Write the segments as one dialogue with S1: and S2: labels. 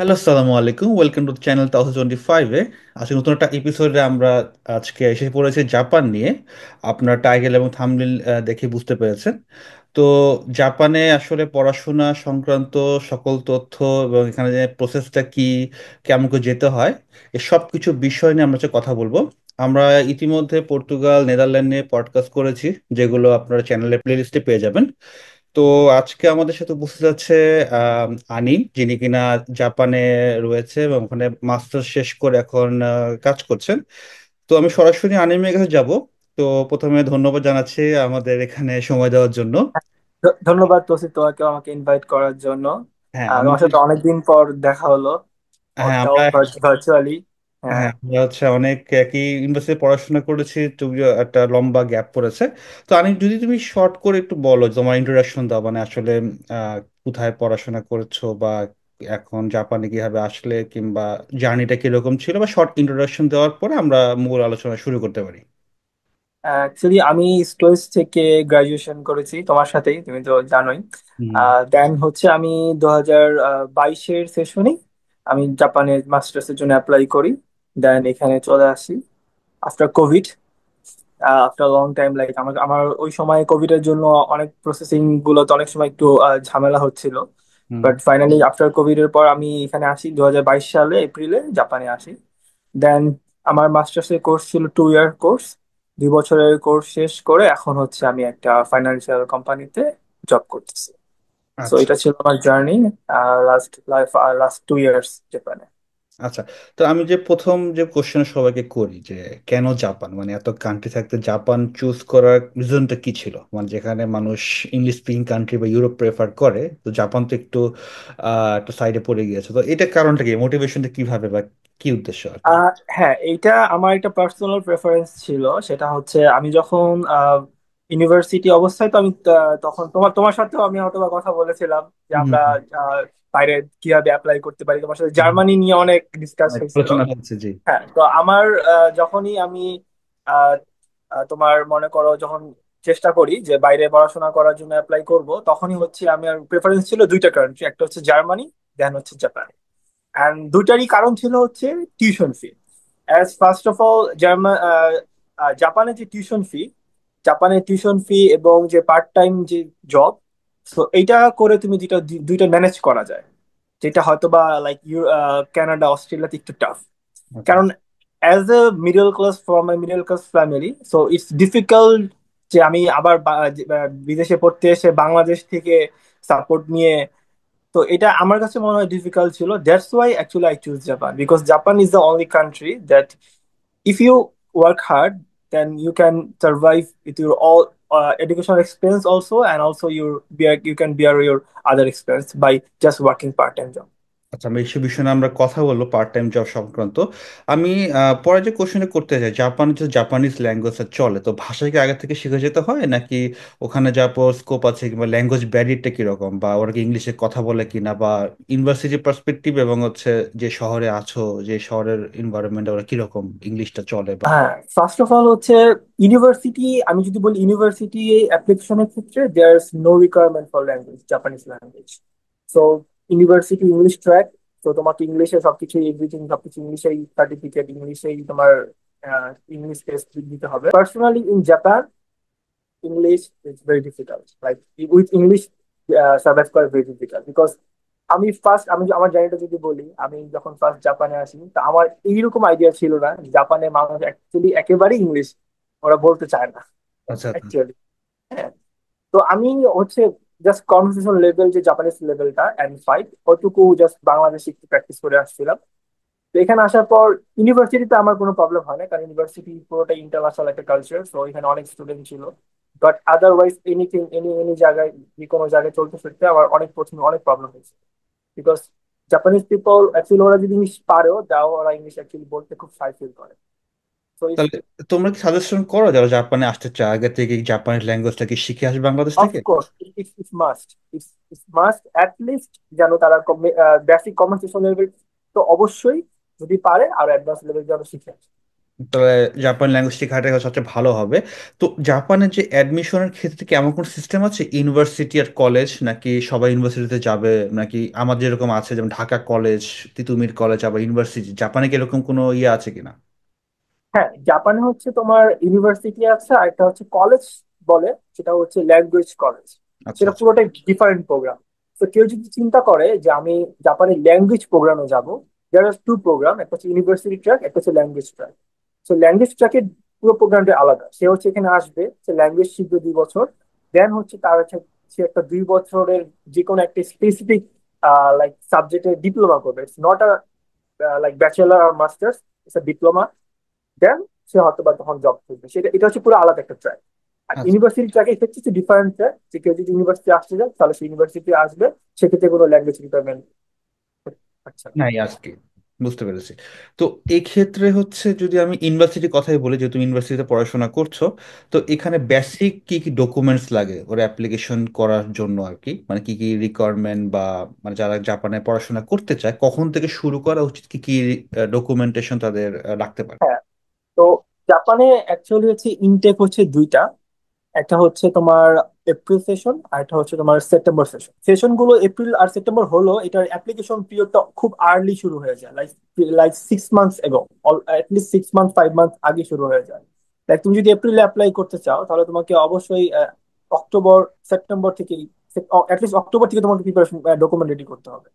S1: Hello, আসসালামু আলাইকুম। Welcome to channel 2025-এ। আজকে নতুন একটা এপিসোডে আমরা আজকে এসে পড়েছি জাপান নিয়ে। আপনার টাইটেল এবং থাম্বনেইল দেখে বুঝতে পেরেছেন। তো জাপানে আসলে পড়াশোনা সংক্রান্ত সকল তথ্য এবং এখানে যে প্রসেসটা কি, কেমন করে যেতে হয়, এই সব কিছু বিষয় নিয়ে আমরা আজকে কথা বলবো। আমরা ইতিমধ্যে পর্তুগাল, নেদারল্যান্ড নিয়ে পডকাস্ট করেছি, যেগুলো আপনারা চ্যানেলের প্লেলিস্টে পেয়ে যাবেন। তো আজকে আমাদের সাথে উপস্থিত আছে আনিম, যিনি কিনা জাপানে রয়েছে এবং ওখানে মাস্টার্স শেষ করে এখন কাজ করছেন। তো আমি সরাসরি আনিমের কাছে যাব। তো প্রথমে ধন্যবাদ জানাচ্ছি আমাদের এখানে সময় দেওয়ার জন্য।
S2: ধন্যবাদ তোসি তোমাকে আমাকে ইনভাইট করার জন্য।
S1: হ্যাঁ
S2: তোমার
S1: আমাদের
S2: সাথে অনেকদিন পর দেখা হলো,
S1: হ্যাঁ
S2: ওটাও
S1: আমরা
S2: ভার্চুয়ালি। হ্যাঁ।
S1: হ্যাঁ আমরা হচ্ছে অনেক একই ইউনিভার্সিটি পড়াশোনা করেছি, তুমি একটা লম্বা গ্যাপ পড়েছে। তো আনিম, যদি তুমি শর্ট করে একটু বলো, তোমার ইন্ট্রোডাকশন দাও, মানে আসলে কোথায় পড়াশোনা করেছো, বা এখন জাপানে কিভাবে আসলে, কিংবা জার্নিটা কিরকম ছিল, বা শর্ট ইন্ট্রোডাকশন দেওয়ার পরে আমরা মূল আলোচনা শুরু করতে পারি।
S2: অ্যাকচুয়ালি আমি স্টোইস থেকে গ্রাজুয়েশন করেছি তোমার সাথেই, তুমি তো জানোই।
S1: হুম।
S2: দেন হচ্ছে আমি 2022-এর সেশনে আমি জাপানের মাস্টার্সের জন্য অ্যাপ্লাই করি। দেন এখানে চলে আসি after Covid. After long time, like আমার আমার ওই সময় কোভিড এর জন্য অনেক প্রসেসিং গুলোতে অনেক সময় একটু ঝামেলা হচ্ছিল।
S1: হুম।
S2: বাট ফাইনালি আফটার কোভিড এর পর আমি এখানে আসি 2022 সালে এপ্রিলে জাপানে আসি। দেন আমার মাস্টার্স এর কোর্স ছিল 2 ইয়ার কোর্স। 2 বছরের কোর্স শেষ করে এখন হচ্ছে আমি একটা ফাইন্যান্সিয়াল কোম্পানিতে জব করতেছি। সো
S1: আচ্ছা।
S2: এটা ছিল আমার journey last life, last 2 years জাপানে।
S1: আচ্ছা, তো আমি যে প্রথম যে কোশ্চেন সবাইকে করি যে কেন জাপান, মানে এত কান্ট্রি থাকতে জাপান চুজ করার রিজনটা কি ছিল, মানে যেখানে মানুষ ইংলিশ স্পিকিং কান্ট্রি বা ইউরোপ প্রেফার করে, তো জাপান তো একটু একটু সাইডে পড়ে গিয়েছে। তো এটা কারণটা কি, মোটিভেশনটা কিভাবে বা কি উদ্দেশ্য আর কি?
S2: হ্যাঁ, এইটা আমার একটা পার্সোনাল প্রেফারেন্স ছিল। সেটা হচ্ছে আমি যখন ইউনিভার্সিটি অবস্থায়, তো আমি তখন তোমার তোমার সাথেও আমি হয়তো বা কথা বলেছিলাম যে
S1: হুম।
S2: আমরা আহ, বাইরে কিভাবে অ্যাপ্লাই করতে পারি। তোমার সাথে জার্মানি নিয়ে অনেক ডিসকাস
S1: অনেক
S2: হয়েছিল।
S1: আলোচনা হচ্ছে, জি।
S2: হ্যাঁ, তো আমার যখনই আমি আহ, তোমার মনে করো যখন চেষ্টা করি যে বাইরে পড়াশোনা করার জন্য অ্যাপ্লাই করব, তখনই হচ্ছে আমার প্রেফারেন্স ছিল দুইটা কান্ট্রি, একটা হচ্ছে জার্মানি, দেন হচ্ছে জাপান। অ্যান্ড দুইটারই কারণ ছিল হচ্ছে tuition fee. As first of all জাপানের যে টিউশন ফি, জাপানের টিউশন ফি এবং যে পার্ট টাইম যে জব, তো এইটা করে তুমি দুইটা দুইটা ম্যানেজ করা যায়, যেটা হয়তো বা লাইক কানাডা অস্ট্রেলিয়াতে একটু টাফ।
S1: আচ্ছা।
S2: কারণ as a middle class, from a middle class family, so it's difficult যে আমি আবার বিদেশে পড়তে এসে বাংলাদেশ থেকে সাপোর্ট নিয়ে। তো এটা আমার কাছে মনে হয় ডিফিকাল্ট ছিল। That's why actually I choose Japan, because Japan is the only country that if you work hard, then you can survive with your all educational expense also, and also you can bear your other expense by just working part-time job.
S1: আচ্ছা, আমি এইসব বিষয়ে নিয়ে আমরা কথা বলবো, part time job সংক্রান্ত। আমি পরে যে কোশ্চেনটা করতে চাই, জাপান যে জাপানিজ ল্যাঙ্গুয়েজটা চলে, তো ভাষা কি আগে থেকে শিখে যেতে হয়, নাকি ওখানে যা স্কোপ আছে, কিংবা ল্যাঙ্গুয়েজ ব্যারিয়ারটা কিরকম, বা ওরা কি ইংলিশে কথা বলে কিনা, বা ইউনিভার্সিটি পার্সপেক্টিভ এবং হচ্ছে যে শহরে আছো, যে শহরের এনভায়রনমেন্ট, ওরা কিরকম ইংলিশটা চলে বা।
S2: হ্যাঁ, ফার্স্ট অফ অল হচ্ছে ইউনিভার্সিটি, আমি যদি বলি ইউনিভার্সিটি অ্যাপ্লিকেশনের ক্ষেত্রে there is no requirement for language, Japanese language. So university English track, তো তোমাকে ইংলিশে সবকিছু, এভরিথিং সবকিছু ইংলিশেই, সার্টিফিকেট ইংলিশেই, তোমার ইংলিশ টেস্ট দিতে হবে। Personally in Japan, English is very difficult. Like with English, survive করা very difficult because আমি আমার জার্নিটা যদি বলি, আমি যখন ফার্স্ট জাপানে আসি, তা আমার এইরকম আইডিয়া ছিল না যে জাপানের মানুষ অ্যাকচুয়ালি একেবারে ইংলিশ ওরা বলতে চায় না
S1: আচ্ছা, আচ্ছা।
S2: অ্যাকচুয়ালি। হ্যাঁ, তো আমি হচ্ছে জাস্ট কনভার্সেশন লেভেল, যে জাপানিজ লেভেলটা এন্ড ফাইভ, ওটুকু জাস্ট বাংলাদেশে একটু প্র্যাকটিস করে আসছিলাম। তো এখানে আসার পর ইউনিভার্সিটিতে আমার কোনো প্রবলেম হয় না, কারণ ইউনিভার্সিটি পুরোটা ইন্টারন্যাশনাল একটা কালচার, তো এখানে অনেক স্টুডেন্ট ছিল। বাট আদারওয়াইজ এনিথিং, এনি জায়গায়, যে কোনো জায়গায় চলতে ফিরতে আমার অনেক প্রথমে অনেক প্রবলেম হয়েছে। বিকজ জাপানিজ পিপল অ্যাকচুয়ালি ওরা যদি ইংলিশ পারেও তাও ওরা ইংলিশ অ্যাকচুয়ালি বলতে খুব শাই ফিল করে। তো
S1: তাহলে তোমরা কি সাজেশন করো যারা জাপানে আসতে চায়, আগে থেকে জাপানিজ ল্যাঙ্গুয়েজটা কি শিখে আসবে বাংলাদেশ থেকে?
S2: Of course it's must, it's must at least যেন তারা বেসিক কনভারসেশন লেভেল তো অবশ্যই যদি পারে, আর অ্যাডভান্স লেভেল যেন শিখে আসে।
S1: তাহলে জাপান ল্যাঙ্গুয়েজ শেখাটাই সবচেয়ে ভালো হবে। তো জাপানের যে অ্যাডমিশনের ক্ষেত্রে কি এমন কোনো সিস্টেম আছে, ইউনিভার্সিটি আর কলেজ, নাকি সবাই ইউনিভার্সিটিতে যাবে, নাকি আমাদের যেরকম আছে যেমন ঢাকা কলেজ, তিতুমির কলেজ, আবার ইউনিভার্সিটি, জাপানে কি এরকম কোনো ইয়ে আছে কিনা?
S2: হ্যাঁ, জাপানে হচ্ছে তোমার ইউনিভার্সিটি আছে আর একটা হচ্ছে কলেজ বলে, সেটা হচ্ছে ল্যাঙ্গুয়েজ কলেজ।
S1: আচ্ছা
S2: সেটা
S1: আচ্ছা।
S2: পুরোটাই ডিফারেন্ট প্রোগ্রাম। তো কেউ যদি চিন্তা করে যে আমি জাপানের ল্যাঙ্গুয়েজ প্রোগ্রামে যাব, দেয়ার আর টু প্রোগ্রাম, একটা হচ্ছে ইউনিভার্সিটি ট্র্যাক, একটা হচ্ছে ল্যাঙ্গুয়েজ ট্র্যাক। তো ল্যাঙ্গুয়েজ ট্র্যাকের পুরো প্রোগ্রামটা আলাদা। সে হচ্ছে এখানে আসবে, সে ল্যাঙ্গুয়েজ শিখবে 2 বছর, দেন হচ্ছে তার হচ্ছে সে একটা 2 বছরের যে কোনো একটা স্পেসিফিক লাইক সাবজেক্টে ডিপ্লোমা করবে। It's not a like bachelor আর masters, it's a diploma. Then সে হয়তো বা তখন জব করবে। সেটা এটা হচ্ছে পুরো আলাদা একটা ট্র্যাক। আর
S1: আচ্ছা।
S2: ইউনিভার্সিটি ট্র্যাকে এটা হচ্ছে ডিফারেন্ট ট্র্যাক, যে কেউ যদি ইউনিভার্সিটি আসতে যায় তাহলে সে ইউনিভার্সিটি আসবে, সেক্ষেত্রে কোনো ল্যাঙ্গুয়েজ রিকোয়ারমেন্ট আচ্ছা।
S1: নাই আজকে বুঝতে পেরেছি। তো এক্ষেত্রে হচ্ছে যদি আমি ইউনিভার্সিটির কথাই বলি, যেহেতু ইউনিভার্সিটিতে পড়াশোনা করছো, তো এখানে বেসিক কি কি ডকুমেন্টস লাগে ওর অ্যাপ্লিকেশন করার জন্য আর কি, মানে কি কি রিকোয়ারমেন্ট, বা মানে যারা জাপানে পড়াশোনা করতে চায় কখন থেকে শুরু করা উচিত, কি কি ডকুমেন্টেশন তাদের রাখতে পারে?
S2: হ্যাঁ, তো জাপানে অ্যাকচুয়ালি হচ্ছে ইনটেক হচ্ছে দুইটা। একটা হচ্ছে তোমার এপ্রিল সেশন আর একটা হচ্ছে তোমার সেপ্টেম্বর সেশন। সেশন গুলো এপ্রিল আর সেপ্টেম্বর হলো, এটার অ্যাপ্লিকেশন পিরিয়ডটা খুব আর্লি শুরু হয়ে যায়, লাইক লাইক 6 মান্থস এগো, অ্যাটলিস্ট 6 মান্থ 5 মান্থ আগে শুরু হয়ে যায়। লাইক তুমি যদি এপ্রিলে অ্যাপ্লাই করতে চাও তাহলে তোমাকে অবশ্যই অক্টোবর সেপ্টেম্বর থেকে, অ্যাটলিস্ট অক্টোবর থেকে তোমাকে প্রিপারেশন ডকুমেন্ট রেডি করতে হবে।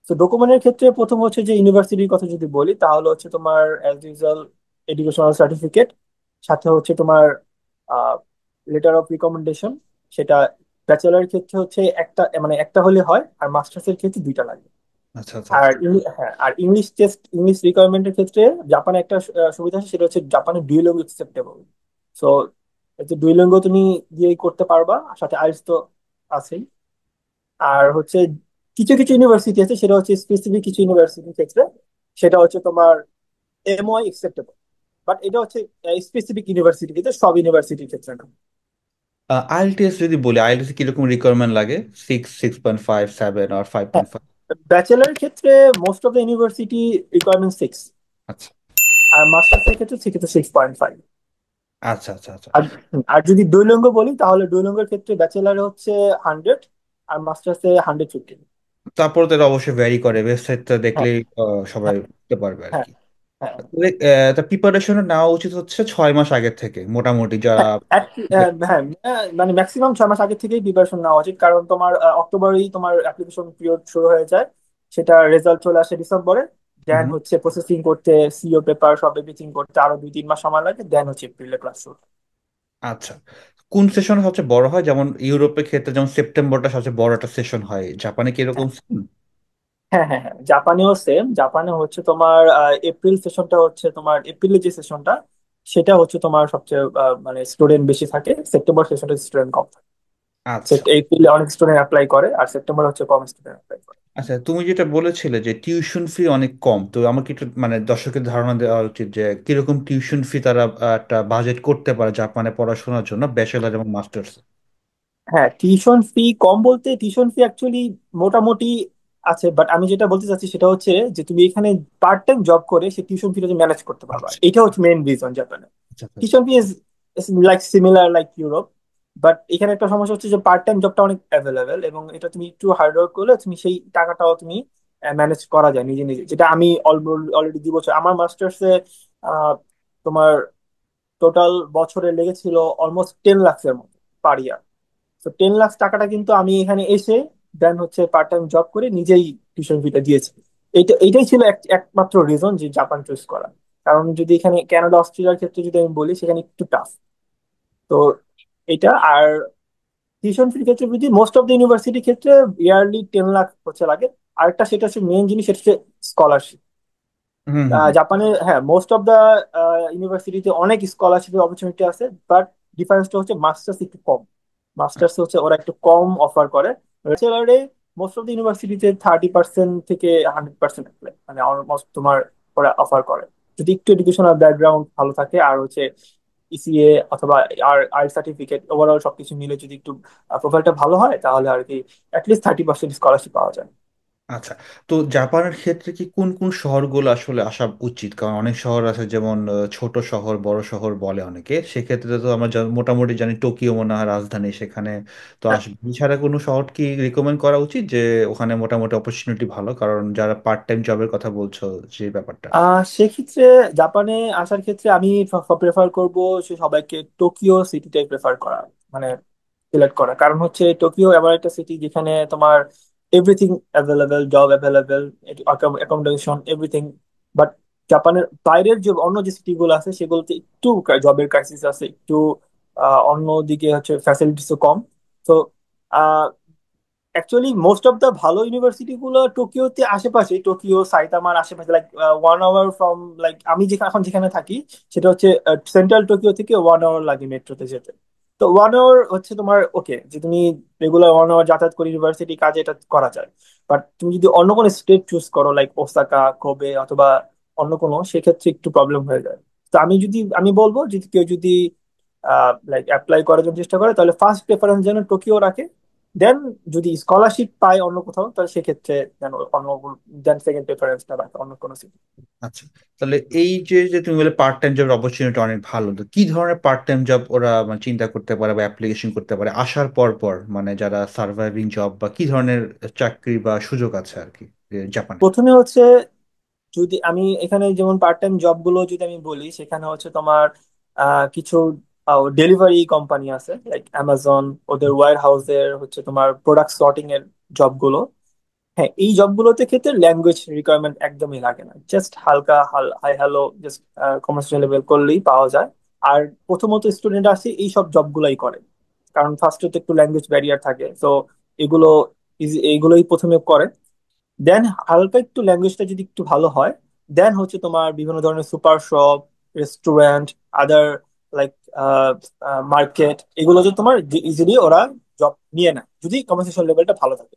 S2: তো ডকুমেন্টের ক্ষেত্রে প্রথম হচ্ছে যে ইউনিভার্সিটির কথা যদি বলি তাহলে হচ্ছে তোমার অ্যাজ ইউজুয়াল এডুকেশনাল সার্টিফিকেট, সাথে হচ্ছে তোমার লেটার অফ রিকমেন্ডেশন। সেটা ব্যাচেলারের ক্ষেত্রে হচ্ছে একটা, মানে একটা হলে হয়, আর মাস্টার্স এর ক্ষেত্রে দুইটা লাগে।
S1: আচ্ছা আচ্ছা
S2: আর
S1: আচ্ছা।
S2: হ্যাঁ, আর ইংলিশ টেস্ট, ইংলিশ রিকোয়ারমেন্টের ক্ষেত্রে জাপানে একটা সুবিধা আছে, সেটা হচ্ছে জাপানে ডুয়েলিঙ্গো অ্যাকসেপ্টেবল। সো ডুয়েলিঙ্গো তুমি দিয়েই করতে পারবা, আর সাথে আইএলটিএস তো আছেই। আর হচ্ছে কিছু কিছু ইউনিভার্সিটি আছে, সেটা হচ্ছে স্পেসিফিক কিছু ইউনিভার্সিটির ক্ষেত্রে সেটা হচ্ছে তোমার এমওয়াই অ্যাকসেপ্টেবল। বাট এটা হচ্ছে স্পেসিফিক ইউনিভার্সিটি ক্ষেত্রে, সব ইউনিভার্সিটির ক্ষেত্রে না।
S1: আইএলটিএস যদি বলি, আইএলটিএস কিরকম রিকোয়ারমেন্ট লাগে? 6, 6.5, 7 আর ফাইভ
S2: হ্যাঁ,
S1: পয়েন্ট ফাইভ
S2: ব্যাচেলারের ক্ষেত্রে most of the university requirement 6,
S1: আচ্ছা
S2: আর মাস্টার্স এর ক্ষেত্রে সেক্ষেত্রে 6.5।
S1: আচ্ছা আচ্ছা আচ্ছা।
S2: আর আর যদি দুইলিঙ্গ বলি তাহলে দুইলিঙ্গের ক্ষেত্রে ব্যাচেলারে হচ্ছে 100 আর মাস্টার্সে 115।
S1: তারপর তো এটা অবশ্যই ভ্যারি করে, ওয়েবসাইটটা
S2: হ্যাঁ,
S1: দেখলেই সবাই
S2: হ্যাঁ,
S1: বুঝতে পারবে আর
S2: হ্যাঁ,
S1: কি।
S2: হ্যাঁ,
S1: তাহলে তা প্রিপারেশন নেওয়া উচিত হচ্ছে 6 মাস আগের থেকে মোটামুটি যারা।
S2: হ্যাঁ, হ্যাঁ, মানে ম্যাক্সিমাম 6 মাস আগে থেকেই প্রিপারেশন নেওয়া উচিত, কারণ তোমার অক্টোবরেই তোমার অ্যাপ্লিকেশন পিরিয়ড শুরু হয়ে যায়। সেটা রেজাল্ট চলে আসে ডিসেম্বরে। দেন
S1: হুম।
S2: হচ্ছে প্রসেসিং করতে, সিও পেপার সব এভরিথিং করতে আরো 2-3 মাস সময় লাগে, দেন হচ্ছে এপ্রিলে ক্লাস শুরু।
S1: আচ্ছা, কোন সেশন সবচেয়ে বড় হয়? যেমন ইউরোপের ক্ষেত্রে যেমন সেপ্টেম্বরটা সবচেয়ে বড় একটা সেশন হয়, জাপানে কি এরকম same?
S2: হ্যাঁ, হ্যাঁ, হ্যাঁ, জাপানেও সেম। জাপানে হচ্ছে তোমার এপ্রিল সেশনটা হচ্ছে তোমার এপ্রিলের যে সেশনটা, সেটা হচ্ছে তোমার সবচেয়ে মানে স্টুডেন্ট বেশি থাকে। সেপ্টেম্বর সেশনটা স্টুডেন্ট কম থাকে।
S1: আচ্ছা
S2: এপ্রিলে অনেক স্টুডেন্ট অ্যাপ্লাই করে, আর সেপ্টেম্বর হচ্ছে কম স্টুডেন্ট অ্যাপ্লাই করে।
S1: আচ্ছা। তুমি যেটা বলেছিলে যে টিউশন ফি অনেক কম, তো আমাকে একটু মানে দর্শকের ধারণা দেওয়া উচিত যে কিরকম টিউশন ফি তারা একটা বাজেট করতে পারে জাপানে পড়াশোনার জন্য, ব্যাচেলার এবং মাস্টার্স।
S2: হ্যাঁ, টিউশন ফি কম বলতে টিউশন ফি অ্যাকচুয়ালি মোটামুটি আছে, বাট আমি যেটা বলতে চাচ্ছি সেটা হচ্ছে যে তুমি এখানে পার্ট টাইম জব করে সেই টিউশন ফিটা ম্যানেজ করতে পারবা,
S1: আচ্ছা
S2: এটা হচ্ছে মেইন রিজন জাপানে।
S1: আচ্ছা আচ্ছা।
S2: Tuition fee is like similar like Europe, but এখানে একটা সমস্যা হচ্ছে যে পার্ট টাইম জবটা অনেক অ্যাভেলেবেল, এবং এটা তুমি একটু হার্ড ওয়ার্ক করলে তুমি সেই টাকাটাও তুমি ম্যানেজ করা যায় নিজে নিজে, যেটা আমি অলরেডি 2 বছর আমার মাস্টার্সে তোমার টোটাল বছরে লেগেছিল অলমোস্ট 10 লাখের মতো পার ইয়ার। তো 10 লাখ টাকাটা কিন্তু আমি এখানে এসে দেন হচ্ছে পার্ট টাইম জব করে নিজেই টিউশন ফিটা দিয়েছি। এইটাই ছিল একমাত্র রিজন যে জাপান চুজ করা। কারণ যদি এখানে কানাডা অস্ট্রেলিয়ার ক্ষেত্রে যদি আমি বলি, সেখানে একটু টাফ। তো এটা আর টিউশন ফির ক্ষেত্রে যদি মোস্ট অফ দ্য ইউনিভার্সিটির ক্ষেত্রে ইয়ারলি 10 লাখ হচ্ছে লাগে। আরেকটা সেটা হচ্ছে মেন জিনিস, সেটা হচ্ছে স্কলারশিপ।
S1: হুম হুম হুম।
S2: জাপানে হ্যাঁ মোস্ট অফ দা ইউনিভার্সিটিতে অনেক স্কলারশিপের অপরচুনিটি আছে, বাট ডিফারেন্সটা হচ্ছে মাস্টার্স একটু কম। মাস্টার্স হচ্ছে ওরা একটু কম অফার করে। ব্যাচেলারে মোস্ট অফ দ্য ইউনিভার্সিটিতে 30% থেকে 100% মানে অলমোস্ট তোমার ওরা অফার করে, যদি একটু এডুকেশনাল ব্যাকগ্রাউন্ড ভালো থাকে, আর হচ্ছে ইসিএ অথবা আর আই সার্টিফিকেট ওভারঅল সবকিছু মিলে যদি একটু প্রোফাইলটা ভালো হয় তাহলে আর কি অ্যাটলিস্ট 30% স্কলারশিপ পাওয়া যায়।
S1: আচ্ছা, তো জাপানের ক্ষেত্রে কি কোন কোন শহরগুলো আসলে আসা উচিত? কারণ অনেক শহর আছে, যেমন ছোট শহর বড় শহর বলে অনেকে, সেক্ষেত্রে তো আমরা মোটামুটি জানি টোকিও মনে হয় রাজধানী, সেখানে তো আসবে। এছাড়া কোনো শহর কি রিকমেন্ড করা উচিত যে ওখানে মোটামুটি অপরচুনিটি ভালো, কারণ যারা পার্ট টাইম জবের কথা বলছো, সেই ব্যাপারটা?
S2: সেক্ষেত্রে জাপানে আসার ক্ষেত্রে আমি প্রেফার করব সে সবাইকে টোকিও সিটিটাই প্রেফার করা, মানে সিলেক্ট করা। কারণ হচ্ছে টোকিও এমন একটা সিটি যেখানে তোমার everything available, job available, accommodation, everything. But জাপানের বাইরের যে অন্য যে সিটি গুলো আছে সেগুলোতে একটু জবের ক্রাইসিস আছে, একটু অন্যদিকে হচ্ছে ফ্যাসিলিটিসও কম। তো অ্যাকচুয়ালি মোস্ট অফ দ্য ভালো ইউনিভার্সিটি গুলো টোকিওতে আশেপাশে, টোকিও সাইতামার আশেপাশে, লাইক 1 আওয়ার ফ্রম, লাইক আমি যেখানে এখন যেখানে থাকি সেটা হচ্ছে সেন্ট্রাল টোকিও থেকে 1 আওয়ার লাগে মেট্রোতে যেতে। তো 1 আওয়ার হচ্ছে তোমার ওকে, যে তুমি রেগুলার 1 আওয়ার যাতায়াত করে ইউনিভার্সিটি কাজে এটা করা যায়। বাট তুমি যদি অন্য কোনো স্টেট চুজ করো লাইক ওসাকা, কোবে অথবা অন্য কোনো, সেক্ষেত্রে একটু প্রবলেম হয়ে যায়। তো আমি বলবো যদি কেউ যদি লাইক অ্যাপ্লাই করার জন্য চেষ্টা করে তাহলে ফার্স্ট প্রেফারেন্স যেন টোকিও রাখে। দেন যদি স্কলারশিপ পায় অন্য কোথাও তাহলে সেক্ষেত্রে যেন অন্য, দেন সেকেন্ড প্রেফারেন্সটা রাখে অন্য কোনো সিটি।
S1: আচ্ছা, তাহলে এই যে যে তুমি বলে পার্ট টাইম জব অপরচুনিটি অনেক ভালো, তো কি ধরনের পার্ট টাইম জব ওরা মানে চিন্তা করতে পারে বা অ্যাপ্লিকেশন করতে পারে আসার পর পর, মানে যারা সার্ভাইভিং জব, বা কি ধরনের চাকরি বা সুযোগ আছে আর কি জাপানে?
S2: প্রথমে হচ্ছে, যদি আমি এখানে যেমন পার্ট টাইম জব গুলো যদি আমি বলি, সেখানে হচ্ছে তোমার কিছু ডেলিভারি কোম্পানি আছে লাইক অ্যামাজন, ওদের ওয়্যার হাউসের হচ্ছে তোমার প্রোডাক্ট সর্টিং এর জবগুলো। হ্যাঁ, এই জবগুলোতে ক্ষেত্রে ল্যাঙ্গুয়েজ রিকোয়ারমেন্ট একদমই লাগে না, জাস্ট হালকা hi hello just commercial level করলেই পাওয়া যায়। আর প্রথমত স্টুডেন্ট আসে এই সব জবগুলোই করে, কারণ ফার্স্টে তো একটু ল্যাঙ্গুয়েজ ব্যারিয়ার থাকে। তো এগুলো এইগুলোই প্রথমে করে। দেন হালকা একটু ল্যাঙ্গুয়েজটা যদি একটু ভালো হয়, দেন হচ্ছে তোমার বিভিন্ন ধরনের সুপার শপ, রেস্টুরেন্ট, আদার লাইক মার্কেট, এগুলো যে তোমার ইজিলি ওরা জব নিয়ে নেয় যদি কনভার্সেশন লেভেলটা ভালো থাকে।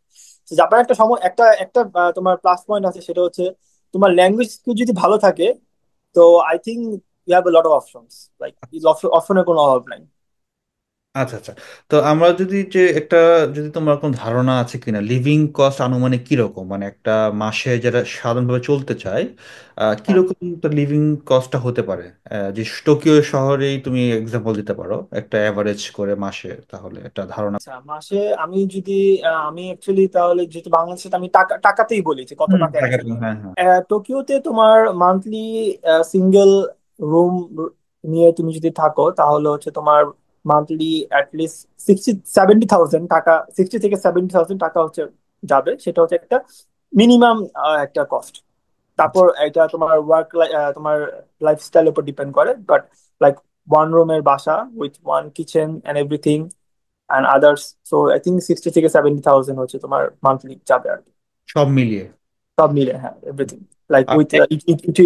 S2: তো জাপানে একটা সময় একটা একটা তোমার প্লাস পয়েন্ট আছে, সেটা হচ্ছে তোমার ল্যাঙ্গুয়েজ যদি ভালো থাকে, তো I think you have a lot of options, like অপশনের কোনো অভাব নাই।
S1: আচ্ছা আচ্ছা, তো আমরা যদি যে একটা, যদি তোমার কোনো ধারণা আছে কিনা লিভিং কস্ট আনুমানিক কিরকম, মানে একটা মাসে যারা সাধারণভাবে চলতে চায়
S2: হ্যাঁ,
S1: কিরকম একটা লিভিং কস্টটা হতে পারে? যে টোকিও শহরেই তুমি এক্সাম্পল দিতে পারো একটা অ্যাভারেজ করে মাসে, তাহলে একটা ধারণা।
S2: আচ্ছা মাসে আমি যদি আমি অ্যাকচুয়ালি তাহলে যেহেতু বাংলাদেশে, তো আমি টাকাতেই বলি যে কত
S1: হুম,
S2: টাকা অ্যাকচুয়ালি।
S1: হ্যাঁ হ্যাঁ।
S2: টোকিওতে তোমার মান্থলি সিঙ্গেল রুম নিয়ে তুমি যদি থাকো তাহলে হচ্ছে তোমার মান্থলি অ্যাটলিস্ট 60-70 থাউজেন্ড টাকা, 60 থেকে 70 থাউজেন্ড টাকা হচ্ছে যাবে। সেটা হচ্ছে একটা মিনিমাম একটা কস্ট।
S1: আচ্ছা,
S2: তারপর এটা তোমার তোমার লাইফস্টাইলের উপর ডিপেন্ড করে, বাট লাইক ওয়ান রুমের বাসা with one kitchen and everything and others, so I think 60 থেকে 70 থাউজেন্ড হচ্ছে তোমার মান্থলি যাবে আর কি।
S1: সব মিলিয়ে।
S2: সব মিলে, হ্যাঁ, এভরিথিং লাইক
S1: আর
S2: with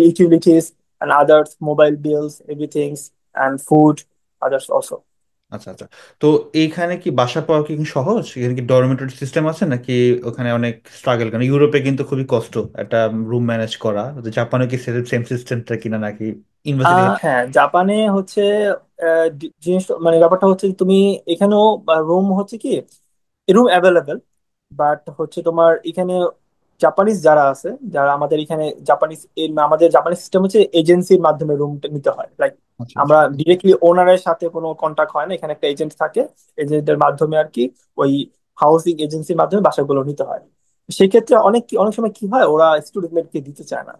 S2: utilities and others, mobile bills, everything, and food, others also.
S1: আচ্ছা আচ্ছা, তো এইখানে কি বাসা পাওয়া কি সহজ? এখানে কি ডরমেটরি সিস্টেম আছে নাকি ওখানে অনেক স্ট্রাগল? কারণ ইউরোপে কিন্তু খুবই কষ্ট একটা রুম ম্যানেজ করা। তো জাপানে কি সেম সিস্টেমটা কিনা, নাকি ইউনিভার্সিটি?
S2: হ্যাঁ, জাপানে হচ্ছে জিনিস মানে ব্যাপারটা হচ্ছে যে তুমি এখানেও রুম হচ্ছে কি, রুম অ্যাভেলেবেল, বাট হচ্ছে তোমার এখানে জাপানিজ যারা আছে, যারা আমাদের এখানে জাপানিজ, আমাদের জাপানিজ সিস্টেম হচ্ছে এজেন্সির মাধ্যমে রুম নিতে হয়। লাইক
S1: আচ্ছা আচ্ছা।
S2: আমরা ডিরেক্টলি ওনারের সাথে কোনো কন্ট্যাক্ট হয় না, এখানে একটা এজেন্ট থাকে, এজেন্টের মাধ্যমে আর কি ওই হাউসিং এজেন্সির মাধ্যমে বাসাগুলো নিতে হয়। সেক্ষেত্রে অনেক সময় কি হয়, ওরা স্টুডেন্টদেরকে দিতে চায় না,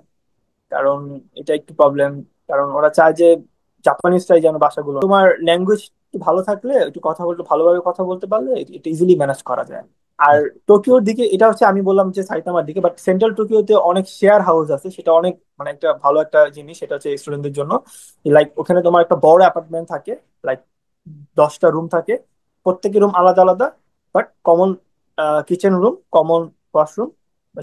S2: কারণ এটা একটু প্রবলেম। কারণ ওরা চায় যে জাপানিজরাই যেন ভাষাগুলো, তোমার ল্যাঙ্গুয়েজ একটু ভালো থাকলে, একটু কথা বলতে ভালোভাবে কথা বলতে পারলে এটা ইজিলি ম্যানেজ করা যায়। আর
S1: আচ্ছা
S2: টোকিওর দিকে এটা হচ্ছে আমি বললাম যে সাইতামার দিকে, বাট সেন্ট্রাল টোকিওতে অনেক শেয়ার হাউস আছে, সেটা অনেক মানে একটা ভালো একটা জিনিস, সেটা হচ্ছে স্টুডেন্টদের জন্য। লাইক ওখানে তোমার একটা বড় অ্যাপার্টমেন্ট থাকে, লাইক 10টা রুম থাকে, প্রত্যেকের রুম আলাদা আলাদা, but common kitchen room, common washroom.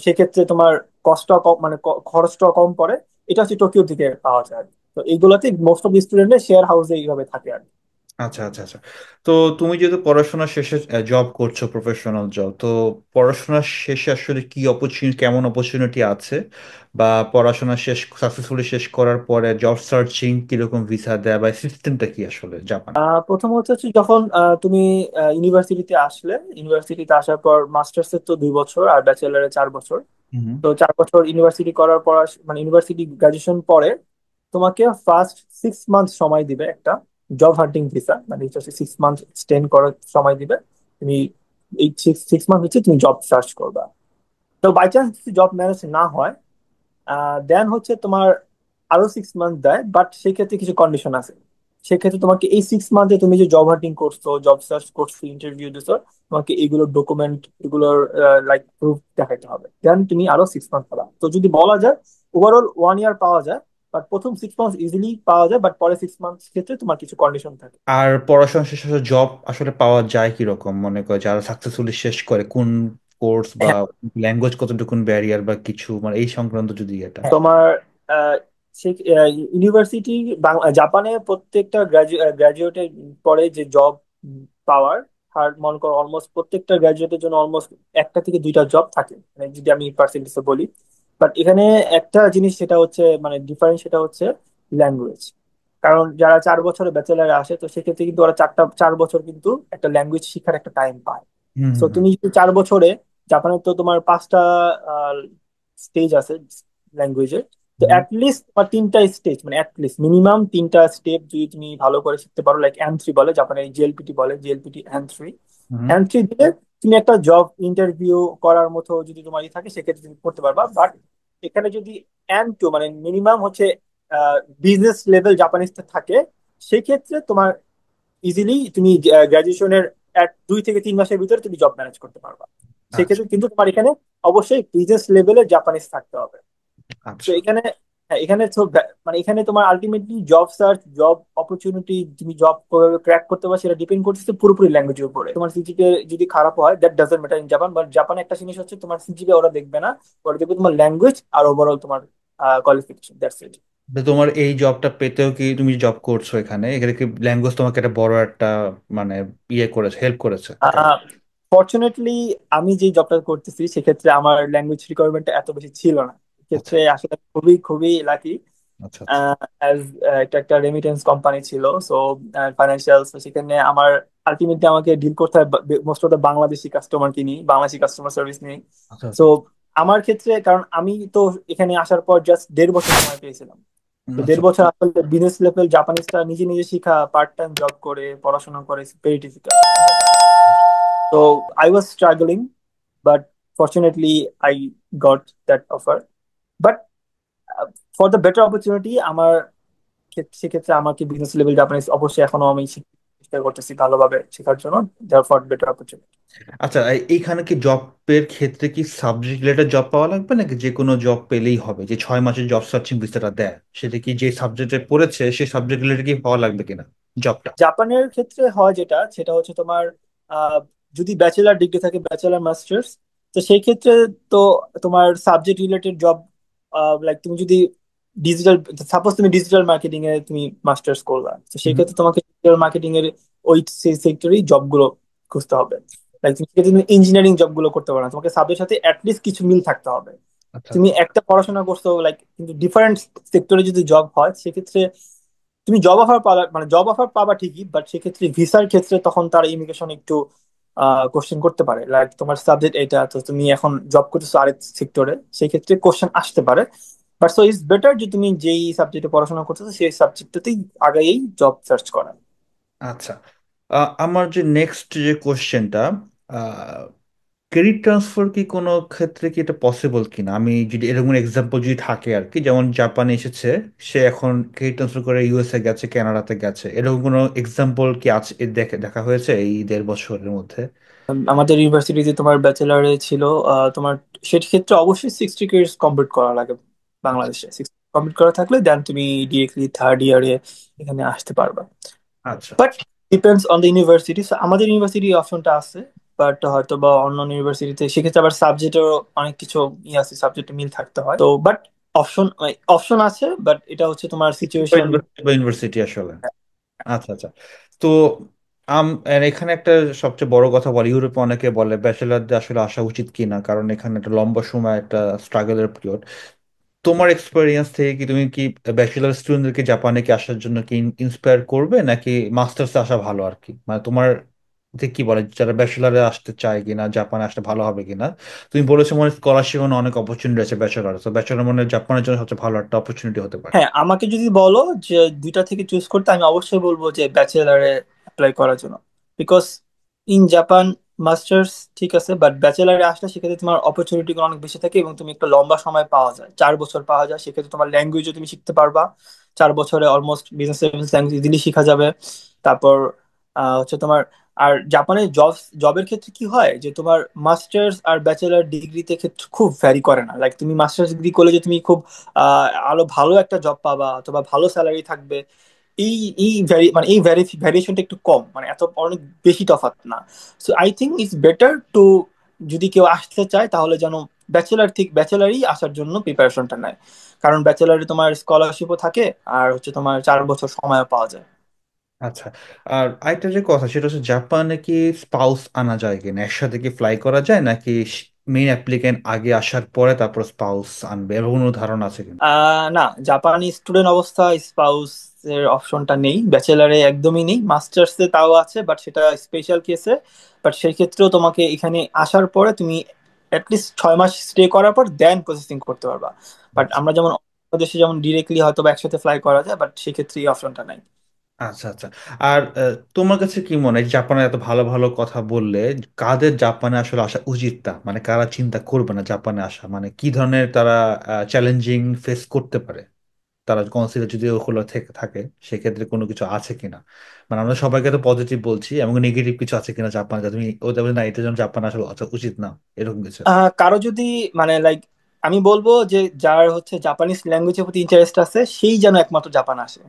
S2: সেক্ষেত্রে তোমার কষ্টটা কম, মানে খরচটা কম পড়ে। এটা হচ্ছে টোকিওর দিকে পাওয়া যায়। তো এইগুলোতে মোস্ট অফ স্টুডেন্টরা শেয়ার হাউসে এইভাবে থাকে আর কি।
S1: আচ্ছা আচ্ছা আচ্ছা। তো তুমি যেহেতু পড়াশোনা শেষে জব করছো, প্রফেশনাল জব, তো পড়াশোনা শেষে আসলে কি অপরচুনিটি, কেমন অপরচুনিটি আছে, বা পড়াশোনা শেষ সাকসেসফুলি শেষ করার পরে জব সার্চিং কিরকম ভিসা দেয় বা সিস্টেমটা কি আসলে জাপানে?
S2: প্রথমত হচ্ছে যখন তুমি ইউনিভার্সিটিতে আসলে, ইউনিভার্সিটিতে আসার পর মাস্টার্স এর তো 2 বছর আর ব্যাচেলারের 4 বছর।
S1: হুম
S2: তো 4 বছর ইউনিভার্সিটি করার পর মানে ইউনিভার্সিটি গ্রাজুয়েশন পরে তোমাকে ফার্স্ট 6 মান্থ সময় দিবে একটা জব হান্টিং ভিসা, মানে হচ্ছে 6 মান্থ স্টেন করার সময় দিবে। তুমি এই সিক্স মান্থ হচ্ছে তুমি জব সার্চ করবা। তো বাই চান্স জব ম্যানেজ না হয়, দেন হচ্ছে তোমার আরো 6 মান্থ দেয়, বাট সেক্ষেত্রে কিছু কন্ডিশন আছে। সেক্ষেত্রে তোমাকে এই 6 মান্থে তুমি যে জব হান্টিং করছো, জব সার্চ করছো, ইন্টারভিউ দিছো, তোমাকে এগুলোর ডকুমেন্ট, এগুলোর লাইক প্রুফ দেখাতে হবে, দেন তুমি আরো 6 মান্থ পাবা। তো যদি বলা যায় ওভারঅল 1 ইয়ার পাওয়া যায়, বাট প্রথম 6 মান্থ ইজিলি পাওয়া যায়, বাট পরে 6 মান্থ ক্ষেত্রে তোমার কিছু কন্ডিশন থাকে।
S1: আর পড়াশোনা শেষে জব আসলে পাওয়া যায় কিরকম, মনে করে যারা সাকসেসফুলি শেষ করে কোন কোর্স বা
S2: হ্যাঁ,
S1: ল্যাঙ্গুয়েজ কতটুকুন ব্যারিয়ার বা কিছু, মানে এই সংক্রান্ত যদি এটা।
S2: তোমার আহ, ইউনিভার্সিটি, জাপানে প্রত্যেকটা গ্রাজুয়েটের পরে যে জব পাওয়ার আর মনে করো অলমোস্ট প্রত্যেকটা গ্রাজুয়েটের জন্য অলমোস্ট একটা থেকে দুইটা জব থাকে, মানে যদি আমি পার্সেন্টেজ বলি। বাট এখানে একটা জিনিস সেটা হচ্ছে মানে ডিফারেন্স, সেটা হচ্ছে ল্যাঙ্গুয়েজ। কারণ যারা 4 বছরে ব্যাচেলারে আসে, তো সেক্ষেত্রে কিন্তু ওরা 4 বছর কিন্তু একটা ল্যাঙ্গুয়েজ শিখার একটা টাইম পায়।
S1: হুম
S2: তো
S1: হুম হুম
S2: তুমি যদি 4 বছরে, জাপানের তো তোমার 5টা স্টেজ আছে ল্যাঙ্গুয়েজের, তো
S1: হুম
S2: অ্যাটলিস্ট তোমার 3টা স্টেজ, মানে অ্যাটলিস্ট মিনিমাম 3টা স্টেপ যদি তুমি ভালো করে শিখতে পারো, লাইক N3 বলে জাপানে, জিএলপিটি বলে, জিএলপিটি N3।
S1: হুম।
S2: N3 দিলে তুমি একটা জব ইন্টারভিউ করার মতো যদি তোমার থাকে, সেক্ষেত্রে তুমি করতে পারবা। বাট এখানে যদি N2 মানে মিনিমাম হচ্ছে বিজনেস লেভেল জাপানিজতে থাকে, সেক্ষেত্রে তোমার ইজিলি তুমি গ্রাজুয়েশনের 2 থেকে 3 মাসের ভিতরে তুমি জব ম্যানেজ করতে পারবা।
S1: আচ্ছা
S2: সেক্ষেত্রে কিন্তু তোমার এখানে অবশ্যই বিজনেস লেভেলে জাপানিজ থাকতে হবে। তো
S1: আচ্ছা।
S2: এখানে, হ্যাঁ, এখানে তো মানে এখানে তোমার ultimately job search, job opportunity, তুমি জব ক্র্যাক করতে পারো সেটা ডিপেন্ড করতেছে পুরোপুরি ল্যাঙ্গুয়েজের উপরে। তোমার সিজিপিএ যদি খারাপ হয়, that doesn't matter in Japan, but জাপানে একটা জিনিস হচ্ছে তোমার সিজিপিএ ওরা দেখবে না, ওরা দেখবে তোমার ল্যাঙ্গুয়েজ আর ওভারঅল তোমার কোয়ালিফিকেশন, দ্যাটস ইট।
S1: তো তোমার এই জবটা পেতেও কি, তুমি জব করছো এখানে, এখানে কি ল্যাঙ্গুয়েজ তোমাকে একটা বড় একটা মানে ইয়ে করেছে, হেল্প করেছে?
S2: ফর্চুনেটলি আমি যে জবটা করতেছি সেক্ষেত্রে আমার ল্যাঙ্গুয়েজ রিকোয়ারমেন্ট এত বেশি ছিল না।
S1: আচ্ছা
S2: এক্ষেত্রে আসলে খুবই খুবই লাকি।
S1: আচ্ছা আচ্ছা
S2: অ্যাজ একটা একটা রেমিটেন্স কোম্পানি ছিল, সো ফাইন্যান্সিয়াল, সেখানে আমার আলটিমেটলি আমাকে ডিল করতে হয় মোস্ট অফ দ্য বাংলাদেশি কাস্টমারকে নিয়ে, বাংলাদেশি কাস্টমার সার্ভিস নিয়ে।
S1: আচ্ছা
S2: সো
S1: আচ্ছা
S2: আমার ক্ষেত্রে, কারণ আমি তো এখানে আসার পর জাস্ট 1.5 বছর সময় পেয়েছিলাম। তো দেড়
S1: আচ্ছা।
S2: বছর আসলে বিজনেস লেভেল জাপানিজটা নিজে নিজে শিখা, পার্ট টাইম জব করে পড়াশোনা করে, ভেরি ডিফিকাল্ট ইন জাপান। তো I was struggling, but fortunately I got that offer. But for the better opportunity আমার সেক্ষেত্রে আমাকে বিজনেস লেভেল জাপানিজ অবশ্যই এখনো আমি চেষ্টা করতেছি ভালোভাবে শেখার জন্য, ফর বেটার অপরচুনিটি।
S1: আচ্ছা, এইখানে কি জবের ক্ষেত্রে কি সাবজেক্ট রিলেটেড জব পাওয়া লাগবে, নাকি যে কোনো জব পেলেই হবে? যে 6 মাসের জব সার্চিং ভিসাটা দেয়, সেটা কি যে সাবজেক্টে পড়েছে সেই সাবজেক্ট রিলেটেড কি পাওয়া লাগবে কিনা জবটা?
S2: জাপানের ক্ষেত্রে হয় যেটা, সেটা হচ্ছে তোমার আহ, যদি ব্যাচেলার ডিগ্রি থাকে, ব্যাচেলার মাস্টার্স, তো সেই ক্ষেত্রে তো তোমার সাবজেক্ট রিলেটেড জব, লাইক তুমি যদি ডিজিটাল, সাপোজ তুমি ডিজিটাল মার্কেটিং এ তুমি মাস্টার্স করলা, তো সেই
S1: হুম।
S2: ক্ষেত্রে তোমাকে ডিজিটাল মার্কেটিং এর ওই সেই সেক্টরেই জব গুলো খুঁজতে হবে। লাইক তুমি সেক্ষেত্রে তুমি ইঞ্জিনিয়ারিং জব গুলো করতে পারো না, তোমাকে সাবজেক্টের সাথে অ্যাটলিস্ট কিছু মিল থাকতে হবে।
S1: আচ্ছা
S2: তুমি
S1: আচ্ছা
S2: একটা পড়াশোনা করছো লাইক, কিন্তু ডিফারেন্ট সেক্টরে যদি জব হয়, সেক্ষেত্রে তুমি জব অফার পাবা, মানে জব অফার পাবা ঠিকই, বাট সেক্ষেত্রে ভিসার ক্ষেত্রে তখন তার ইমিগ্রেশন একটু কোশ্চেন করতে পারে, লাইক তোমার সাবজেক্ট এটা, তো তুমি এখন জব করতেছো আরেক সেক্টরে, সেই ক্ষেত্রে কোশ্চেন আসতে পারে। বাট সো ইটস বেটার যে তুমি যেই সাবজেক্টে পড়াশোনা করতেছো সেই সাবজেক্টটাতেই আগেই জব সার্চ করা।
S1: আচ্ছা। আমার যে নেক্সট যে কোশ্চেনটা, ক্রেডিট ট্রান্সফার কি কোনো ক্ষেত্রে কি এটা পসিবল কিনা, আমি যদি এরকম এক্সাম্পল যদি থাকে আর কি, যেমন জাপানে এসেছে, সে এখন ক্রেডিট ট্রান্সফার করে ইউএসএ গেছে, কানাডাতে গেছে, এরকম কোনো এক্সাম্পল কি আছে, দেখা দেখা হয়েছে এই 1.5 বছরের মধ্যে?
S2: আমাদের ইউনিভার্সিটিতে তোমার ব্যাচেলারে ছিল, তোমার সেক্ষেত্রে অবশ্যই 60 ক্রেডিটস কমপ্লিট করা লাগে বাংলাদেশে। 60 কমপ্লিট করা থাকলে দেন তুমি ডিরেক্টলি থার্ড ইয়ারে এখানে আসতে পারবা।
S1: আচ্ছা
S2: but depends on the university. আমাদের ইউনিভার্সিটি অপশনটা আছে, বাট হয়তো বা অন্য ইউনিভার্সিটিতে সেক্ষেত্রে আবার সাবজেক্টেরও অনেক কিছু ই আছে, সাবজেক্টে মিল থাকতে হয়। তো বাট অপশন অপশন আছে, বাট এটা হচ্ছে তোমার সিচুয়েশন।
S1: ইউনিভার্সিটি বা ইউনিভার্সিটি আসলে। আচ্ছা আচ্ছা। তো এখানে একটা সবচেয়ে বড় কথা বলে, ইউরোপে অনেকে বলে ব্যাচেলারদের আসলে আসা উচিত কিনা, কারণ এখানে একটা লম্বা সময় একটা স্ট্রাগলের পিরিয়ড। তোমার এক্সপেরিয়েন্স থেকে কি তুমি কি ব্যাচেলার স্টুডেন্টদেরকে জাপানে কি আসার জন্য কি ইন্সপায়ার করবে, নাকি মাস্টার্সে আসা ভালো আর কি? মানে তোমার যে কি বলে, যারা ব্যাচেলারে আসতে চায় কিনা, জাপানে আসতে ভালো হবে কিনা? তুমি বলেছো মনে স্কলারশিপ অনেক অপরচুনিটি আছে ব্যাচেলার, তো ব্যাচেলার মানে জাপানের জন্য সবচেয়ে ভালো একটা অপরচুনিটি হতে পারে।
S2: হ্যাঁ, আমাকে যদি বলো যে দুইটা থেকে চুজ করতে, আমি অবশ্যই বলবো যে ব্যাচেলারে অ্যাপ্লাই করার জন্য। বিকজ ইন জাপান মাস্টার্স ঠিক আছে, বাট ব্যাচেলারে আসলে সেক্ষেত্রে তোমার অপরচুনিটি অনেক বেশি থাকে এবং তুমি একটা লম্বা সময় পাওয়া যায়, 4 বছর পাওয়া যায়। সেক্ষেত্রে তোমার ল্যাঙ্গুয়েজও তুমি শিখতে পারবা। 4 বছরে অলমোস্ট বিজনেস ল্যাঙ্গুয়েজ ইজিলি শেখা যাবে। তারপর হচ্ছে তোমার, আর জাপানের জবের ক্ষেত্রে কি হয় যে তোমার মাস্টার্স আর ব্যাচেলার ডিগ্রিতে ক্ষেত্রে খুব ভ্যারি করে না। লাইক তুমি মাস্টার্স ডিগ্রি করলে যে তুমি খুব আরো ভালো একটা জব পাবা অথবা ভালো স্যালারি থাকবে, এই এই ভ্যারিয়েশনটা একটু কম, মানে এত অনেক বেশি তফাৎ না। So I think it's better to, যদি কেউ আসতে চায় তাহলে যেন ব্যাচেলারই আসার জন্য প্রিপারেশনটা নেয়। কারণ ব্যাচেলারে তোমার স্কলারশিপও থাকে, আর হচ্ছে তোমার 4 বছর সময়ও পাওয়া যায়।
S1: আচ্ছা। আর আরেকটা যে কথা সেটা হচ্ছে, জাপানে কি স্পাউস আনা যায় কিনা, একসাথে কি ফ্লাই করা যায়, নাকি মেইন অ্যাপ্লিকেন্ট আগে আসার পরে তারপর স্পাউস আনবে, এর কোনো ধারণা আছে কিনা?
S2: না, জাপানি স্টুডেন্ট অবস্থায় স্পাউস এর অপশনটা নেই, ব্যাচেলারে একদমই নেই। মাস্টার্সে তাও আছে, বাট সেটা স্পেশাল কেসে। বাট সেই ক্ষেত্রেও তোমাকে এখানে আসার পরে তুমি অ্যাটলিস্ট 6 মাস স্টে করার পর দেন প্রসেসিং করতে পারবা। বাট
S1: আচ্ছা
S2: আমরা যেমন অন্য দেশে যেমন ডিরেক্টলি হয়তো বা একসাথে ফ্লাই করা যায়, বাট সেক্ষেত্রে এই অপশনটা নাই।
S1: আচ্ছা। আচ্ছা। আর তোমার কাছে কি মনে হয়, জাপানের এত ভালো ভালো কথা বললে কাদের জাপানে আসলে আসা উচিত না, মানে কারা চিন্তা করবে না জাপানে আসা, মানে কি ধরনের তারা চ্যালেঞ্জিং ফেস করতে পারে, তারা কনসিডার যদি ওগুলো থেকে থাকে, সেক্ষেত্রে কোনো কিছু আছে কিনা? মানে আমরা সবাইকে তো পজিটিভ বলছি, এবং নেগেটিভ কিছু আছে কিনা জাপান, যা তুমি ওদের বলে, না এটার জন্য জাপান আসলে আসা উচিত না, এরকম কিছু?
S2: কারো যদি মানে লাইক, আমি বলবো যে যার হচ্ছে জাপানিজ ল্যাঙ্গুয়েজের প্রতি ইন্টারেস্ট আছে সেই যেন একমাত্র জাপান আসে।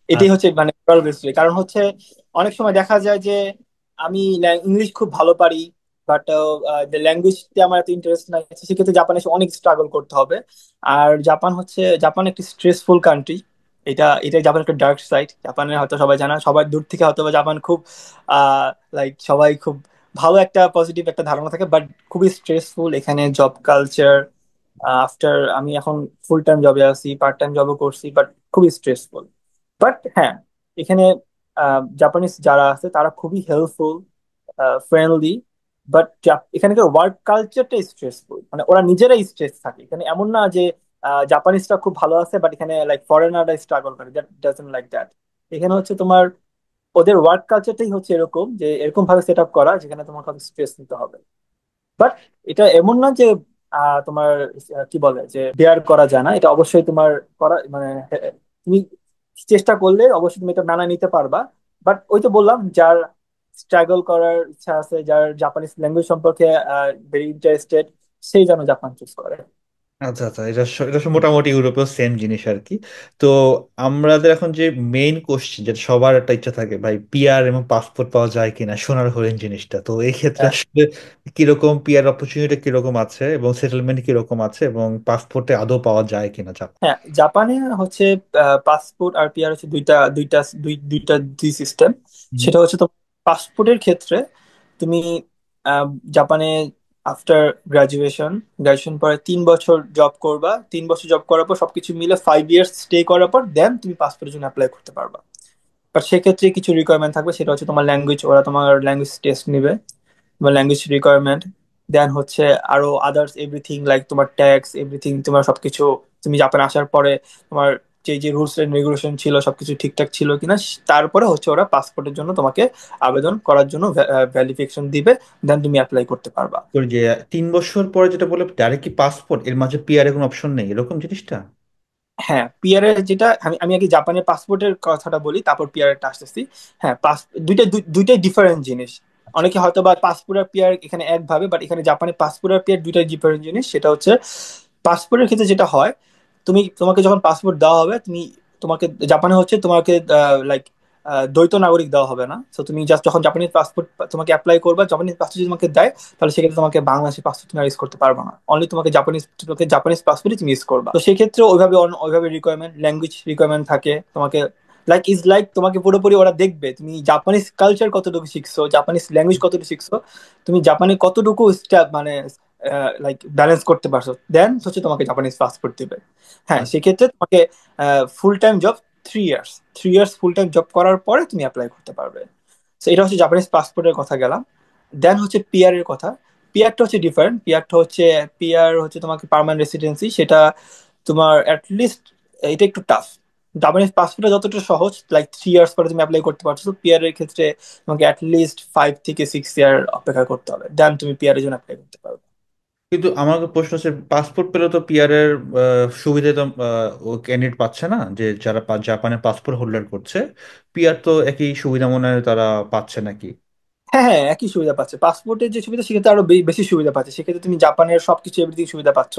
S2: এটাই হচ্ছে মানে বেসিক্যালি কারণ হচ্ছে, অনেক সময় দেখা যায় যে আমি ইংলিশ খুব ভালো পারি, বাট ল্যাঙ্গুয়েজতে আমার এত ইন্টারেস্ট নাই, সেক্ষেত্রে জাপানে এসে অনেক স্ট্রাগল করতে হবে। আর জাপান একটি স্ট্রেসফুল কান্ট্রি। এটা জাপান একটা ডার্ক সাইড। জাপানের হয়তো সবাই জানা, সবার দূর থেকে হয়তো বা জাপান খুব লাইক সবাই খুব ভালো একটা পজিটিভ একটা ধারণা থাকে, বাট খুবই স্ট্রেসফুল এখানে জব কালচার। আফটার আমি এখন ফুল টাইম জবে আছি, পার্ট টাইম জবও করছি, বাট খুবই স্ট্রেসফুল। বাট হ্যাঁ, এখানে জাপানিজ যারা আছে তারা খুবই হেল্পফুল, ফ্রেন্ডলি। বাট এখানকার ওয়ার্ক কালচারটা স্ট্রেসফুল, মানে ওরা নিজেরাই স্ট্রেস থাকে এখানে। এমন না যে জাপানিজরা খুব ভালো আছে বাট এখানে লাইক ফরেনাররা স্ট্রাগল করে, দ্যাট ডাজন্ট লাইক দ্যাট। এখানে হচ্ছে তোমার ওদের ওয়ার্ক কালচারটাই হচ্ছে এরকম, যে এরকম ভাবে সেট আপ করা যেখানে তোমার কাছে স্ট্রেস নিতে হবে। বাট এটা এমন না যে তোমার কি বলে যে বেয়ার করা যায় না, এটা অবশ্যই তোমার করা মানে তুমি চেষ্টা করলে অবশ্যই তুমি এটা মানায় নিতে পারবা। বাট ওই তো বললাম, যার স্ট্রাগল করার ইচ্ছা আছে, যার জাপানিজ ল্যাঙ্গুয়েজ সম্পর্কে ভেরি ইন্টারেস্টেড, সেই যেন জাপান চুজ করে।
S1: আচ্ছা। আচ্ছা, এটা মোটামুটি ইউরোপেও সেম জিনিস আর কি। তো আমাদের এখন যে মেইন কোশ্চেন, যেটা সবার একটা ইচ্ছা থাকে, ভাই পিআর এবং পাসপোর্ট পাওয়া যায় কিনা, সোনার হরিণ জিনিসটা, তো এই ক্ষেত্রে
S2: হ্যাঁ,
S1: আসলে কিরকম পিআর অপরচুনিটি কিরকম আছে, এবং সেটেলমেন্ট কিরকম আছে, এবং পাসপোর্টে আদৌ পাওয়া যায় কিনা জাপান?
S2: হ্যাঁ, জাপানে হচ্ছে পাসপোর্ট আর পিআর হচ্ছে দুইটা দুইটা দুই সিস্টেম।
S1: হুম।
S2: সেটা হচ্ছে তো পাসপোর্টের ক্ষেত্রে তুমি আহ, জাপানে আফটার গ্রাজুয়েশন পরে 3 বছর জব করবা। 3 বছর জব করার পর সবকিছু মিলে 5 ইয়ার্স স্টে করার পর দেন তুমি পাসপোর্টের জন্য অ্যাপ্লাই করতে পারবা। বাট সেক্ষেত্রে কিছু রিকোয়ারমেন্ট থাকবে, সেটা হচ্ছে তোমার ল্যাঙ্গুয়েজ, ওরা তোমার ল্যাঙ্গুয়েজ টেস্ট নিবে, তোমার ল্যাঙ্গুয়েজ রিকোয়ারমেন্ট। দেন হচ্ছে আরো আদার্স এভরিথিং লাইক তোমার ট্যাক্স এভরিথিং, তোমার সবকিছু তুমি জাপানে আসার পরে তোমার যে যে রুলস এন্ড রেগুলেশন ছিল সবকিছু ঠিকঠাক ছিল কিনা, তারপরে হচ্ছে ওরা পাসপোর্টের জন্য তোমাকে আবেদন করার জন্য ভ্যালিফিকেশন দিবে। দেন তুমি অ্যাপ্লাই করতে পারবা।
S1: তোর যে 3 বছর পরে যেটা বলে ডাইরেক্ট কি পাসপোর্ট, এর মাঝে পিআর এর কোনো অপশন নেই এরকম জিনিসটা?
S2: হ্যাঁ, পিআর এর যেটা, আমি আমি আগে জাপানের পাসপোর্টের কথাটা বলি, তারপর পিআর এরটা আসতেছি। হ্যাঁ, দুইটাই ডিফারেন্ট জিনিস। অনেকে হয়তো বা পাসপোর্ট আর পিআর এখানে এক ভাবে, বাট এখানে জাপানে পাসপোর্ট আর পিআর দুইটাই ডিফারেন্ট জিনিস। সেটা হচ্ছে পাসপোর্টের ক্ষেত্রে যেটা হয়, তোমাকে যখন পাসপোর্ট দেওয়া হবে, তোমাকে জাপানে হচ্ছে তোমাকে লাইক দ্বৈত নাগরিক দেওয়া হবে না। তো তুমি জাস্ট যখন জাপানিজ পাসপোর্ট তোমাকে অ্যাপ্লাই করবা, জাপানিজ পাসপোর্ট যদি তোমাকে দেয়, তাহলে সেক্ষেত্রে তোমাকে বাংলাদেশি পাসপোর্ট তুমি ইউজ করতে পারবে না। অনলি তোমাকে জাপানিজ পাসপোর্টই তুমি ইউজ করবা। তো সেক্ষেত্রে ওইভাবে রিকোয়ারমেন্ট, ল্যাঙ্গুয়েজ রিকোয়ারমেন্ট থাকে তোমাকে। লাইক তোমাকে পুরোপুরি ওরা দেখবে তুমি জাপানিজ কালচার কতটুকু শিখছো, জাপানিজ ল্যাঙ্গুয়েজ কতটুকু শিখছো, তুমি জাপানে কতটুকু মানে লাইক ব্যালেন্স করতে পারছো, দেন হচ্ছে তোমাকে জাপানিজ পাসপোর্ট দিবে। হ্যাঁ, সেক্ষেত্রে তোমাকে full time job 3 years, 3 years full time job করার পরে তুমি অ্যাপ্লাই করতে পারবে। তো এটা হচ্ছে জাপানিজ পাসপোর্টের কথা গেলাম। দেন হচ্ছে পিআর এর কথা। পিআরটা হচ্ছে ডিফারেন্ট। পিআর হচ্ছে তোমাকে পার্মানেন্ট রেসিডেন্সি, সেটা তোমার অ্যাটলিস্ট, এটা একটু টাফ। জাপানিজ পাসপোর্টটা যতটা সহজ, লাইক 3 ইয়ার্স পরে তুমি অ্যাপ্লাই করতে পারছো, পিআর এর ক্ষেত্রে তোমাকে অ্যাটলিস্ট 5 থেকে 6 ইয়ার অপেক্ষা করতে হবে, দেন তুমি পিআর এর জন্য অ্যাপ্লাই করতে পারবে।
S1: কিন্তু আমার প্রশ্ন হচ্ছে, পাসপোর্ট পেলে তো পিআর এর সুবিধা তো ও ক্যান্ডিডেট পাচ্ছে না, যে যারা জাপানে পাসপোর্ট হোল্ডার করছে, পিআর তো একই সুবিধা মনে হয় তারা পাচ্ছে নাকি?
S2: হ্যাঁ হ্যাঁ, একই সুবিধা পাচ্ছে। পাসপোর্টের যে সুবিধা সেক্ষেত্রে আরো বেশি সুবিধা পাচ্ছে, সেক্ষেত্রে তুমি জাপানের সবকিছু এভরিথিং সুবিধা পাচ্ছ।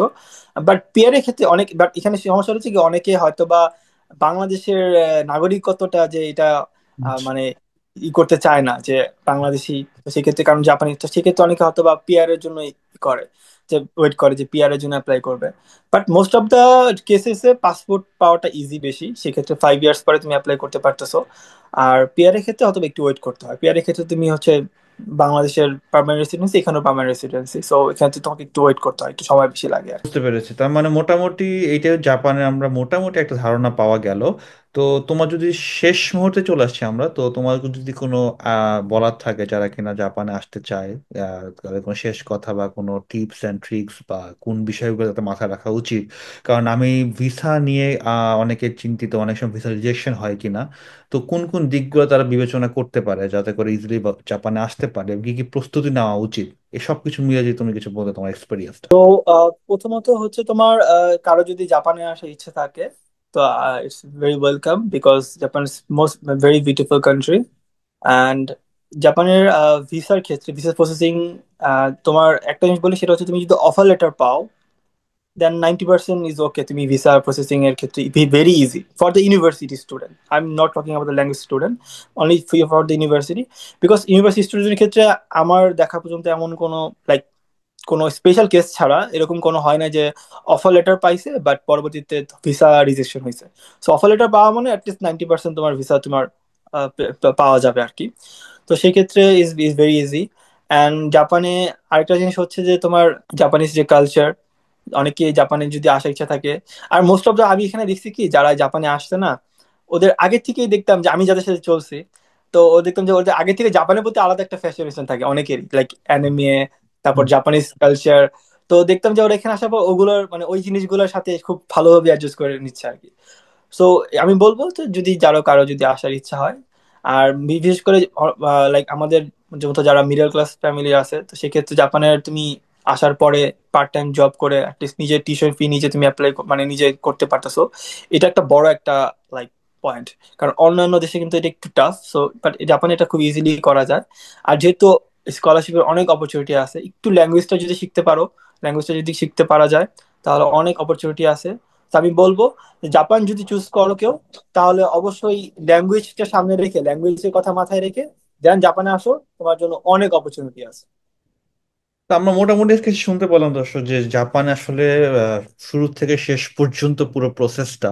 S2: বাট পিআর এর ক্ষেত্রে অনেক, বাট এখানে সমস্যা হচ্ছে কি, অনেকে হয়তো বা বাংলাদেশের নাগরিকত্বটা যে এটা মানে করতে চায় না যে বাংলাদেশি, তো সেক্ষেত্রে কারণ জাপানি, তো সেক্ষেত্রে অনেকে হয়তো বা পিআর এর জন্য করে, যে ওয়েট করে যে পিআর এর জন্য অ্যাপ্লাই করবে। বাট মোস্ট অফ দা কেসেসে পাসপোর্ট পাওয়াটা ইজি বেশি, সেক্ষেত্রে 5 ইয়ার্স পরে তুমি অ্যাপ্লাই করতে পারতেছো। আর পিআর এর ক্ষেত্রে হয়তো একটু ওয়েট করতে হয়। পিআর এর ক্ষেত্রে তুমি হচ্ছে বাংলাদেশের পার্মানেন্ট রেসিডেন্সি, এখানেও পার্মানেন্ট রেসিডেন্সি, সো এখানে তোমাকে একটু ওয়েট করতে হয়, একটু সময় বেশি লাগে আর কি।
S1: বুঝতে পেরেছি। তার মানে মোটামুটি এইটা জাপানে আমরা মোটামুটি একটা ধারণা পাওয়া গেল। তো তোমার যদি শেষ মুহূর্তে চলে আসছি আমরা, তো তোমার যদি কোনো বলার থাকে যারা কিনা জাপানে আসতে চায়, তাদের কোনো শেষ কথা বা কোনো টিপস অ্যান্ড ট্রিক্স বা কোন বিষয়গুলো যাতে মাথায় রাখা উচিত, কারণ আমি ভিসা নিয়ে অনেকে চিন্তিত, অনেক সময় ভিসা রিজেকশন হয় কিনা, তো কোন কোন দিকগুলো তারা বিবেচনা করতে পারে যাতে করে ইজিলি জাপানে আসতে পারে, কি কি প্রস্তুতি নেওয়া উচিত, এসব কিছু মিলে যদি তুমি কিছু বলতে তোমার এক্সপিরিয়েন্স।
S2: তো প্রথমত হচ্ছে তোমার কারো যদি জাপানে আসার ইচ্ছে থাকে, তো it's very welcome, because Japan is most very beautiful country. And জাপানের ভিসার ক্ষেত্রে, ভিসা প্রসেসিং, তোমার একটা জিনিস বলি, সেটা হচ্ছে তুমি যদি অফার লেটার পাও, দেন 90% ইজ ওকে। তুমি ভিসা প্রসেসিং এর ক্ষেত্রে very easy for the university student, I am not talking about the language student, only for the university. Because university স্টুডেন্টের ক্ষেত্রে আমার দেখা পর্যন্ত এমন কোনো লাইক কোনো স্পেশাল কেস ছাড়া এরকম কোনো হয় না যে অফার লেটার পাইছে বাট পরবর্তীতে ভিসা রিজেকশন হয়েছে। সো অফার লেটার পাওয়া মানে অ্যাটলিস্ট 90% তোমার ভিসা তোমার পাওয়া যাবে আর কি। তো সেক্ষেত্রে is is very easy. And জাপানে আরেকটা জিনিস হচ্ছে যে তোমার জাপানিজ যে কালচার, অনেকে জাপানে যদি আসার ইচ্ছা থাকে, আর মোস্ট অফ দা আমি এখানে দেখছি কি যারা জাপানে আসছে না, ওদের আগে থেকেই দেখতাম যে আমি যাদের সাথে চলছি, তো ও দেখতাম যে ওদের আগে থেকে জাপানের প্রতি আলাদা একটা ফ্যাশনেশন থাকে অনেকেরই, লাইক অ্যানিমে, তারপর জাপানিজ কালচার। তো দেখতাম যে ওরা এখানে আসার পর ওগুলোর মানে ওই জিনিসগুলোর সাথে খুব ভালোভাবে অ্যাডজাস্ট করে নিচ্ছে আর কি। সো আমি বলবো যে যদি কারো যদি আসার ইচ্ছা হয়, আর বিশেষ করে লাইক আমাদের মতো যারা মিডল ক্লাস ফ্যামিলি আছে, তো সেক্ষেত্রে জাপানের তুমি আসার পরে পার্ট টাইম জব করে অ্যাটলিস্ট নিজের টিউশন ফি নিজে তুমি অ্যাপ্লাই মানে নিজে করতে পারতেছো, এটা একটা বড় একটা লাইক পয়েন্ট। কারণ অন্যান্য দেশে কিন্তু এটা একটু টাফ, সো বাট জাপানে এটা খুব ইজিলি করা যায়। আর যেহেতু স্কলারশিপের অনেক অপরচুনিটি আছে, একটু ল্যাঙ্গুয়েজটা যদি শিখতে পারো, ল্যাঙ্গুয়েজটা যদি শিখতে পারা যায়, তাহলে অনেক অপরচুনিটি আছে। তো আমি বলবো জাপান যদি চুজ করো কেউ, তাহলে অবশ্যই ল্যাঙ্গুয়েজটা সামনে রেখে, ল্যাঙ্গুয়েজের কথা মাথায় রেখে দেন জাপানে আসো, তোমার জন্য অনেক অপরচুনিটি আছে।
S1: তো আমরা মোটামুটি আজকে শুনতে পেলাম দর্শক যে জাপান আসলে শুরু থেকে শেষ পর্যন্ত পুরো প্রসেসটা,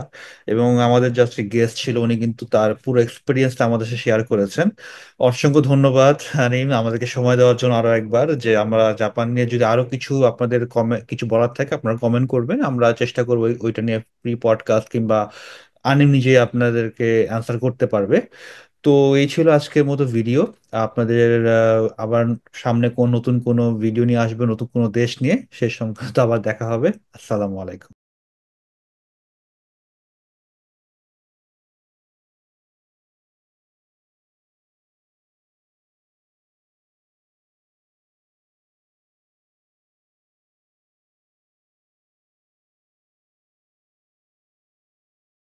S1: এবং আমাদের যে গেস্ট ছিল উনি কিন্তু তার পুরো এক্সপিরিয়েন্সটা আমাদের সাথে শেয়ার করেছেন। অসংখ্য ধন্যবাদ হানিম, আমাদেরকে সময় দেওয়ার জন্য আরো একবার। যে আমরা জাপান নিয়ে যদি আরো কিছু আপনাদের কিছু বলার থাকে আপনারা কমেন্ট করবেন, আমরা চেষ্টা করবো ওইটা নিয়ে প্রি পডকাস্ট কিংবা আনিম নিজেই আপনাদেরকে অ্যান্সার করতে পারবে। তো এই ছিল আজকের মতো ভিডিও। আপনাদের আবার সামনে কোন নতুন কোনো ভিডিও নিয়ে আসবে, নতুন কোনো দেশ নিয়ে, সে সংক্রান্ত আবার দেখা হবে। আসসালামু আলাইকুম।